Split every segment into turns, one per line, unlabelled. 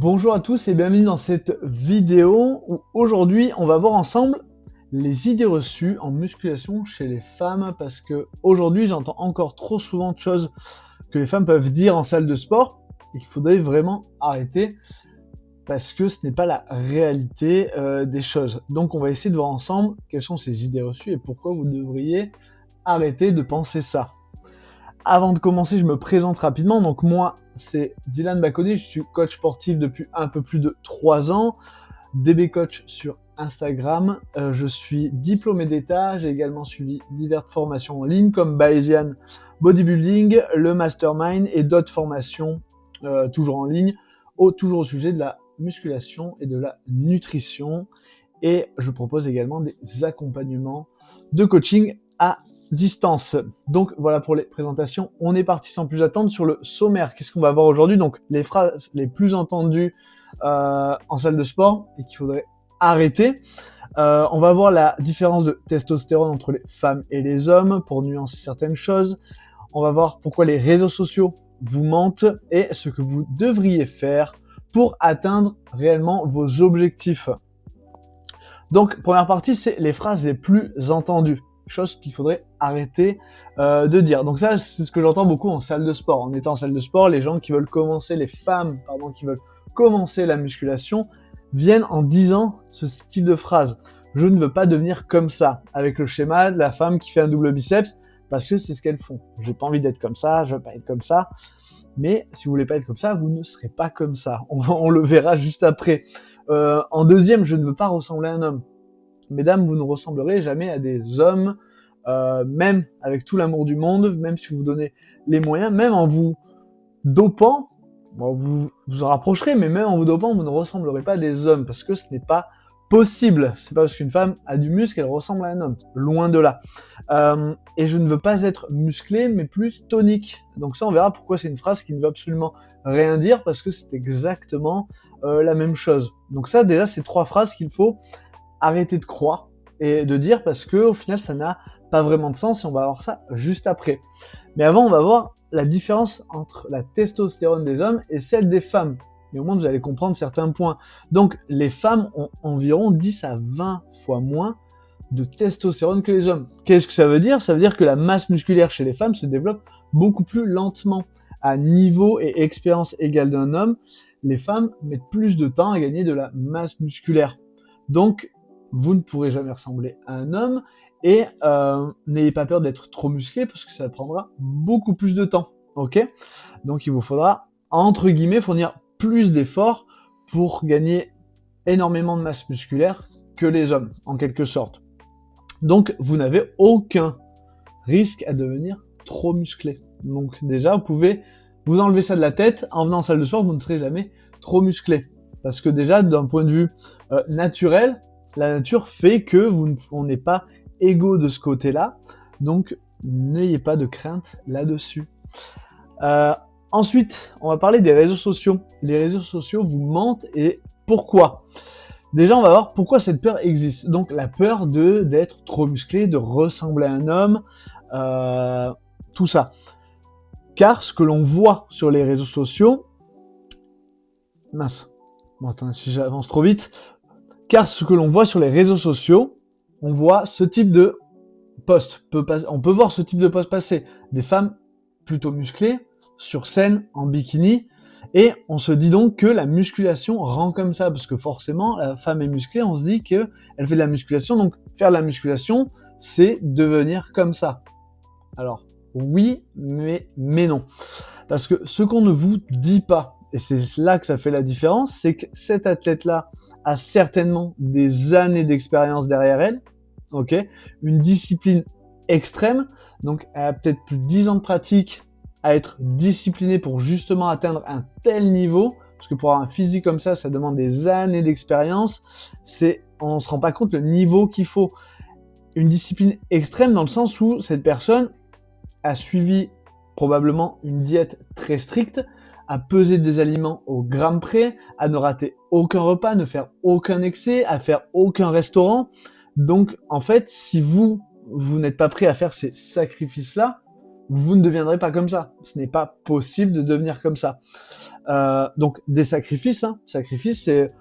Bonjour à tous et bienvenue dans cette vidéo où aujourd'hui on va voir ensemble les idées reçues en musculation chez les femmes parce que aujourd'hui j'entends encore trop souvent de choses que les femmes peuvent dire en salle de sport et qu'il faudrait vraiment arrêter parce que ce n'est pas la réalité des choses. Donc on va essayer de voir ensemble quelles sont ces idées reçues et pourquoi vous devriez arrêter de penser ça. Avant de commencer, je me présente rapidement. Donc moi, c'est Dylan Baconi, je suis coach sportif depuis un peu plus de 3 ans, DB Coach sur Instagram. Je suis diplômé d'État, j'ai également suivi diverses formations en ligne comme Bayesian Bodybuilding, le Mastermind et d'autres formations toujours en ligne, toujours au sujet de la musculation et de la nutrition. Et je propose également des accompagnements de coaching à distance. Donc voilà pour les présentations. On est parti sans plus attendre sur le sommaire. Qu'est-ce qu'on va voir aujourd'hui? Donc les phrases les plus entendues en salle de sport et qu'il faudrait arrêter. On va voir la différence de testostérone entre les femmes et les hommes pour nuancer certaines choses. On va voir pourquoi les réseaux sociaux vous mentent et ce que vous devriez faire pour atteindre réellement vos objectifs. Donc première partie, c'est les phrases les plus entendues. Chose qu'il faudrait arrêter de dire. Donc ça, c'est ce que j'entends beaucoup en salle de sport. En étant en salle de sport, les gens qui veulent commencer, les femmes, pardon, qui veulent commencer la musculation, viennent en disant ce style de phrase. Je ne veux pas devenir comme ça, avec le schéma de la femme qui fait un double biceps, parce que c'est ce qu'elles font. J'ai pas envie d'être comme ça, je veux pas être comme ça. Mais si vous voulez pas être comme ça, vous ne serez pas comme ça. On le verra juste après. En deuxième, je ne veux pas ressembler à un homme. Mesdames, vous ne ressemblerez jamais à des hommes, même avec tout l'amour du monde, même si vous vous donnez les moyens, même en vous dopant, bon, vous vous en rapprocherez, mais même en vous dopant, vous ne ressemblerez pas à des hommes, parce que ce n'est pas possible. C'est pas parce qu'une femme a du muscle qu'elle ressemble à un homme, loin de là. Et je ne veux pas être musclé, mais plus tonique. Donc ça, on verra pourquoi c'est une phrase qui ne veut absolument rien dire, parce que c'est exactement la même chose. Donc ça, déjà, c'est 3 phrases qu'il faut arrêter de croire et de dire parce que au final ça n'a pas vraiment de sens et on va voir ça juste après. Mais avant on va voir la différence entre la testostérone des hommes et celle des femmes. Et au moins vous allez comprendre certains points. Donc les femmes ont environ 10 à 20 fois moins de testostérone que les hommes. Qu'est-ce que ça veut dire? Ça veut dire que la masse musculaire chez les femmes se développe beaucoup plus lentement. À niveau et expérience égale d'un homme, les femmes mettent plus de temps à gagner de la masse musculaire. Donc vous ne pourrez jamais ressembler à un homme et n'ayez pas peur d'être trop musclé parce que ça prendra beaucoup plus de temps, ok? Donc il vous faudra, entre guillemets, fournir plus d'efforts pour gagner énormément de masse musculaire que les hommes, en quelque sorte. Donc vous n'avez aucun risque à devenir trop musclé. Donc déjà, vous pouvez vous enlever ça de la tête, en venant en salle de sport, vous ne serez jamais trop musclé. Parce que déjà, d'un point de vue naturel, la nature fait que on n'est pas égaux de ce côté-là, donc n'ayez pas de crainte là-dessus. Ensuite, on va parler des réseaux sociaux. Les réseaux sociaux vous mentent et pourquoi? Déjà, on va voir pourquoi cette peur existe. Donc la peur d'être trop musclé, de ressembler à un homme, tout ça. Car ce que l'on voit sur les réseaux sociaux... Mince. Bon, attends, si j'avance trop vite... Car ce que l'on voit sur les réseaux sociaux, on voit ce type de post. On peut voir ce type de post passer. Des femmes plutôt musclées, sur scène, en bikini. Et on se dit donc que la musculation rend comme ça. Parce que forcément, la femme est musclée, on se dit qu'elle fait de la musculation. Donc faire de la musculation, c'est devenir comme ça. Alors, oui, mais non. Parce que ce qu'on ne vous dit pas, et c'est là que ça fait la différence, c'est que cet athlète-là a certainement des années d'expérience derrière elle, ok, une discipline extrême, donc elle a peut-être plus de 10 ans de pratique à être disciplinée pour justement atteindre un tel niveau, parce que pour avoir un physique comme ça demande des années d'expérience, on ne se rend pas compte le niveau qu'il faut. Une discipline extrême dans le sens où cette personne a suivi probablement une diète très stricte, à peser des aliments au gramme près, à ne rater aucun repas, ne faire aucun excès, à faire aucun restaurant. Donc, en fait, si vous n'êtes pas prêt à faire ces sacrifices-là, vous ne deviendrez pas comme ça. Ce n'est pas possible de devenir comme ça. Donc des sacrifices, sacrifices, c'est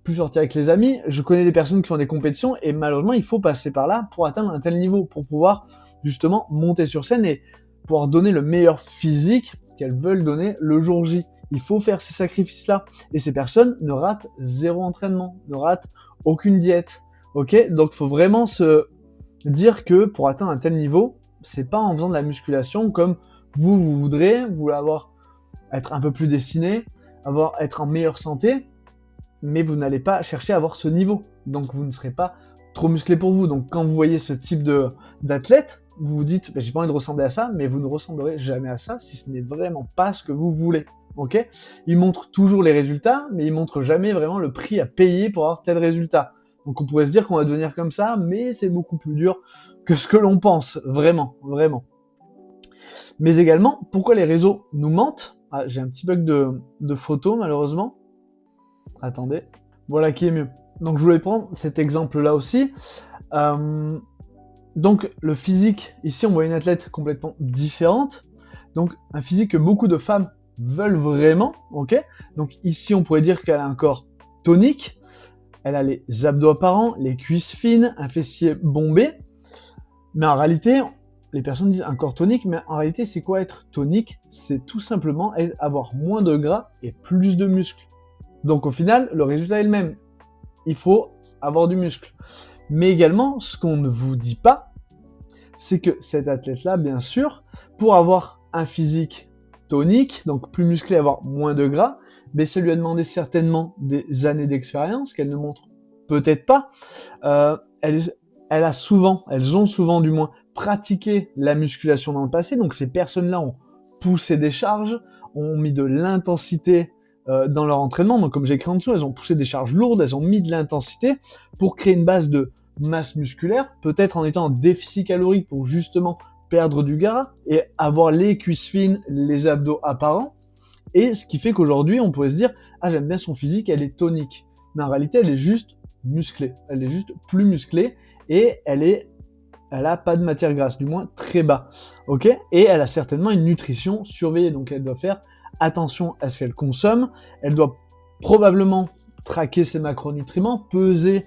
plus sortir avec les amis. Je connais des personnes qui font des compétitions et malheureusement, il faut passer par là pour atteindre un tel niveau, pour pouvoir justement monter sur scène et pouvoir donner le meilleur physique qu'elles veulent donner le jour J. Il faut faire ces sacrifices-là. Et ces personnes ne ratent zéro entraînement, ne ratent aucune diète. Ok ? Donc, il faut vraiment se dire que pour atteindre un tel niveau, c'est pas en faisant de la musculation comme vous voudrez, vous voulez être un peu plus dessiné, être en meilleure santé, mais vous n'allez pas chercher à avoir ce niveau. Donc vous ne serez pas trop musclé pour vous. Donc quand vous voyez ce type d'athlète, vous vous dites j'ai pas envie de ressembler à ça, mais vous ne ressemblerez jamais à ça si ce n'est vraiment pas ce que vous voulez. Ok ? Il montre toujours les résultats, mais il montre jamais vraiment le prix à payer pour avoir tel résultat. Donc on pourrait se dire qu'on va devenir comme ça, mais c'est beaucoup plus dur que ce que l'on pense, vraiment, vraiment. Mais également, pourquoi les réseaux nous mentent ? J'ai un petit bug de photo malheureusement. Attendez, voilà qui est mieux. Donc je voulais prendre cet exemple-là aussi. Donc le physique, ici on voit une athlète complètement différente. Donc un physique que beaucoup de femmes veulent vraiment, ok ? Donc ici on pourrait dire qu'elle a un corps tonique, elle a les abdos apparents, les cuisses fines, un fessier bombé. Mais en réalité, les personnes disent un corps tonique, mais en réalité c'est quoi être tonique ? C'est tout simplement avoir moins de gras et plus de muscles. Donc au final, le résultat est le même. Il faut avoir du muscle. Mais également, ce qu'on ne vous dit pas, c'est que cet athlète-là, bien sûr, pour avoir un physique tonique, donc plus musclé, avoir moins de gras, mais ça lui a demandé certainement des années d'expérience qu'elle ne montre peut-être pas. Elles ont souvent du moins pratiqué la musculation dans le passé, donc ces personnes-là ont poussé des charges, ont mis de l'intensité dans leur entraînement. Donc comme j'ai écrit en dessous, elles ont poussé des charges lourdes, elles ont mis de l'intensité pour créer une base de masse musculaire, peut-être en étant en déficit calorique pour justement perdre du gras et avoir les cuisses fines, les abdos apparents. Et ce qui fait qu'aujourd'hui, on pourrait se dire « Ah, j'aime bien son physique, elle est tonique ». Mais en réalité, elle est juste musclée. Elle est juste plus musclée et elle a pas de matière grasse, du moins très bas. Ok ? Et elle a certainement une nutrition surveillée. Donc elle doit faire attention à ce qu'elle consomme. Elle doit probablement traquer ses macronutriments, peser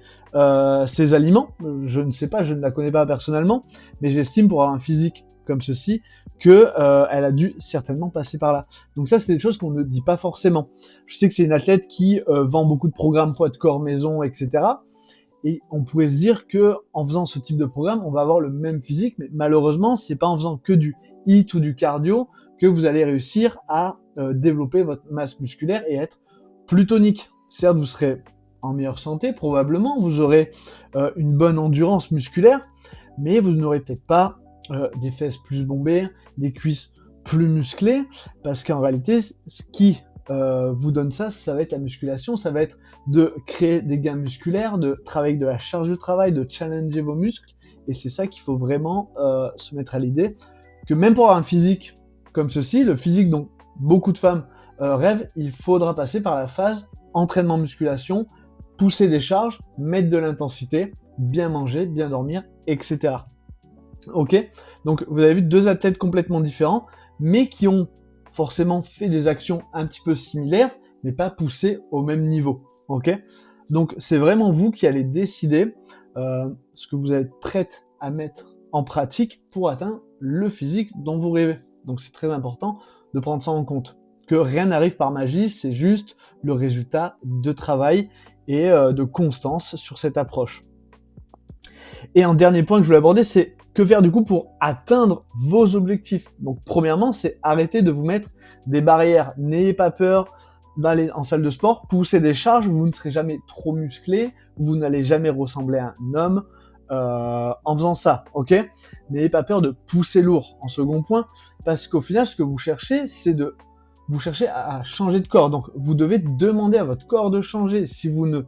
ses aliments. Je ne sais pas, je ne la connais pas personnellement, mais j'estime pour avoir un physique comme ceci que elle a dû certainement passer par là. Donc ça, c'est des choses qu'on ne dit pas forcément. Je sais que c'est une athlète qui vend beaucoup de programmes poids de corps maison, etc. Et on pourrait se dire que en faisant ce type de programme, on va avoir le même physique, mais malheureusement, c'est pas en faisant que du HIIT ou du cardio que vous allez réussir à développer votre masse musculaire et être plus tonique. Certes, vous serez en meilleure santé, probablement, vous aurez une bonne endurance musculaire, mais vous n'aurez peut-être pas des fesses plus bombées, des cuisses plus musclées, parce qu'en réalité, ce qui vous donne ça, ça va être la musculation, ça va être de créer des gains musculaires, de travailler de la charge de travail, de challenger vos muscles, et c'est ça qu'il faut vraiment se mettre à l'idée, que même pour avoir un physique comme ceci, le physique dont beaucoup de femmes rêvent, il faudra passer par la phase entraînement-musculation, pousser des charges, mettre de l'intensité, bien manger, bien dormir, etc. Ok ? Donc vous avez vu deux athlètes complètement différents, mais qui ont forcément fait des actions un petit peu similaires, mais pas poussées au même niveau. Ok ? Donc c'est vraiment vous qui allez décider ce que vous êtes prête à mettre en pratique pour atteindre le physique dont vous rêvez. Donc c'est très important de prendre ça en compte. Que rien n'arrive par magie, c'est juste le résultat de travail et de constance sur cette approche. Et un dernier point que je voulais aborder, c'est que faire du coup pour atteindre vos objectifs. Donc premièrement, c'est arrêter de vous mettre des barrières. N'ayez pas peur d'aller en salle de sport, pousser des charges, vous ne serez jamais trop musclé, vous n'allez jamais ressembler à un homme en faisant ça, ok ? N'ayez pas peur de pousser lourd, en second point, parce qu'au final, ce que vous cherchez, c'est vous cherchez à changer de corps. Donc vous devez demander à votre corps de changer. Si vous ne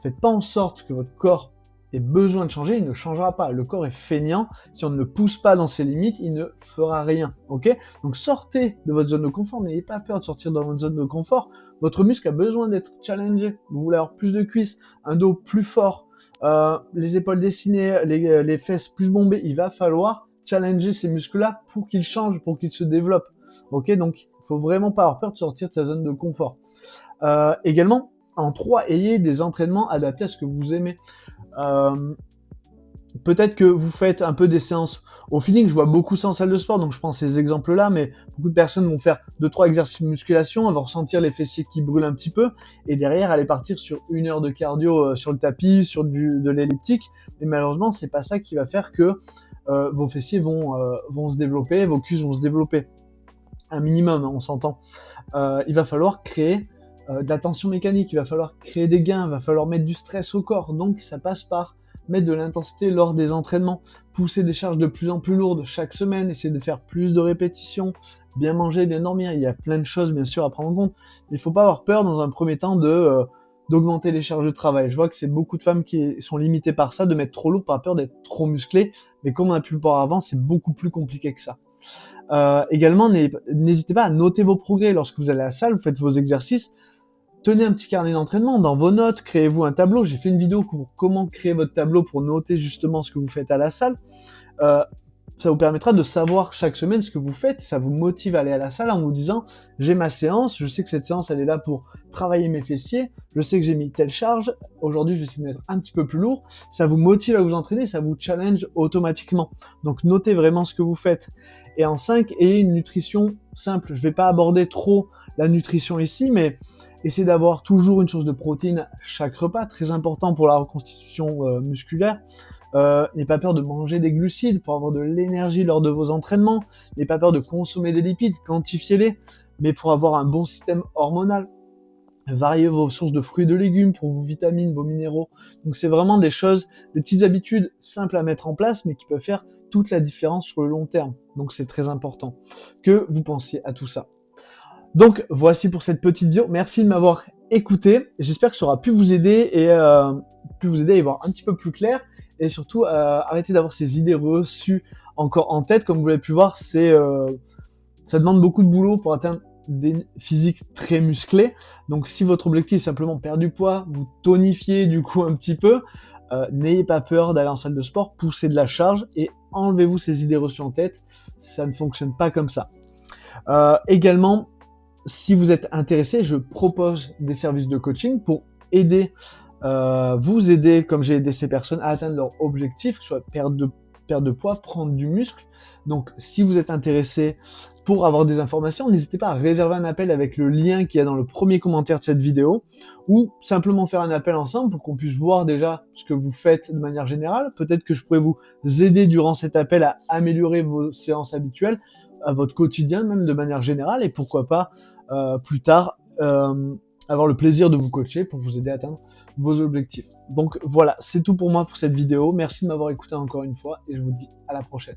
faites pas en sorte que votre corps ait besoin de changer, il ne changera pas. Le corps est feignant. Si on ne le pousse pas dans ses limites, il ne fera rien. Ok ? Donc sortez de votre zone de confort. N'ayez pas peur de sortir de votre zone de confort. Votre muscle a besoin d'être challengé. Vous voulez avoir plus de cuisses, un dos plus fort, les épaules dessinées, les fesses plus bombées. Il va falloir challenger ces muscles-là pour qu'ils changent, pour qu'ils se développent. Ok, donc il faut vraiment pas avoir peur de sortir de sa zone de confort. Également, en 3, ayez des entraînements adaptés à ce que vous aimez. Peut-être que vous faites un peu des séances au feeling. Je vois beaucoup ça en salle de sport, donc je prends ces exemples-là, mais beaucoup de personnes vont faire 2-3 exercices de musculation, elles vont ressentir les fessiers qui brûlent un petit peu, et derrière, aller partir sur 1 heure de cardio sur le tapis, sur de l'elliptique. Et malheureusement, c'est pas ça qui va faire que vos fessiers vont se développer, vos cuisses vont se développer. Un minimum, on s'entend. Il va falloir créer de la tension mécanique, il va falloir créer des gains, il va falloir mettre du stress au corps, donc ça passe par mettre de l'intensité lors des entraînements, pousser des charges de plus en plus lourdes chaque semaine, essayer de faire plus de répétitions, bien manger, bien dormir. Il y a plein de choses bien sûr à prendre en compte. Il ne faut pas avoir peur dans un premier temps d'augmenter les charges de travail. Je vois que c'est beaucoup de femmes qui sont limitées par ça, de mettre trop lourd par peur d'être trop musclé, mais comme on a pu le voir avant, c'est beaucoup plus compliqué que ça. Également, n'hésitez pas à noter vos progrès lorsque vous allez à la salle, vous faites vos exercices. Tenez un petit carnet d'entraînement, dans vos notes, créez-vous un tableau. J'ai fait une vidéo pour comment créer votre tableau pour noter justement ce que vous faites à la salle. Ça vous permettra de savoir chaque semaine ce que vous faites. Ça vous motive à aller à la salle en vous disant « j'ai ma séance, je sais que cette séance elle est là pour travailler mes fessiers, je sais que j'ai mis telle charge, aujourd'hui je vais essayer de mettre un petit peu plus lourd ». Ça vous motive à vous entraîner, ça vous challenge automatiquement. Donc notez vraiment ce que vous faites. Et en 5, ayez une nutrition simple. Je ne vais pas aborder trop la nutrition ici, mais essayez d'avoir toujours une source de protéines à chaque repas, très important pour la reconstitution musculaire. N'ayez pas peur de manger des glucides pour avoir de l'énergie lors de vos entraînements. N'ayez pas peur de consommer des lipides, quantifiez-les, mais pour avoir un bon système hormonal. Variez vos sources de fruits et de légumes pour vos vitamines, vos minéraux. Donc c'est vraiment des choses, des petites habitudes simples à mettre en place, mais qui peuvent faire toute la différence sur le long terme. Donc c'est très important que vous pensiez à tout ça. Donc voici pour cette petite vidéo. Merci de m'avoir écouté. J'espère que ça aura pu vous aider et à y voir un petit peu plus clair. Et surtout, arrêtez d'avoir ces idées reçues encore en tête. Comme vous l'avez pu voir, ça demande beaucoup de boulot pour atteindre des physiques très musclés. Donc si votre objectif est simplement perdre du poids, vous tonifiez du coup un petit peu, n'ayez pas peur d'aller en salle de sport, poussez de la charge et enlevez-vous ces idées reçues en tête. Ça ne fonctionne pas comme ça. Également, si vous êtes intéressé, je propose des services de coaching pour vous aider, comme j'ai aidé ces personnes, à atteindre leur objectif, que ce soit perdre de poids, prendre du muscle. Donc, si vous êtes intéressé pour avoir des informations, n'hésitez pas à réserver un appel avec le lien qui est dans le premier commentaire de cette vidéo, ou simplement faire un appel ensemble pour qu'on puisse voir déjà ce que vous faites de manière générale. Peut-être que je pourrais vous aider durant cet appel à améliorer vos séances habituelles, à votre quotidien même de manière générale, et pourquoi pas plus tard avoir le plaisir de vous coacher pour vous aider à atteindre vos objectifs. Donc voilà, c'est tout pour moi pour cette vidéo. Merci de m'avoir écouté encore une fois et je vous dis à la prochaine.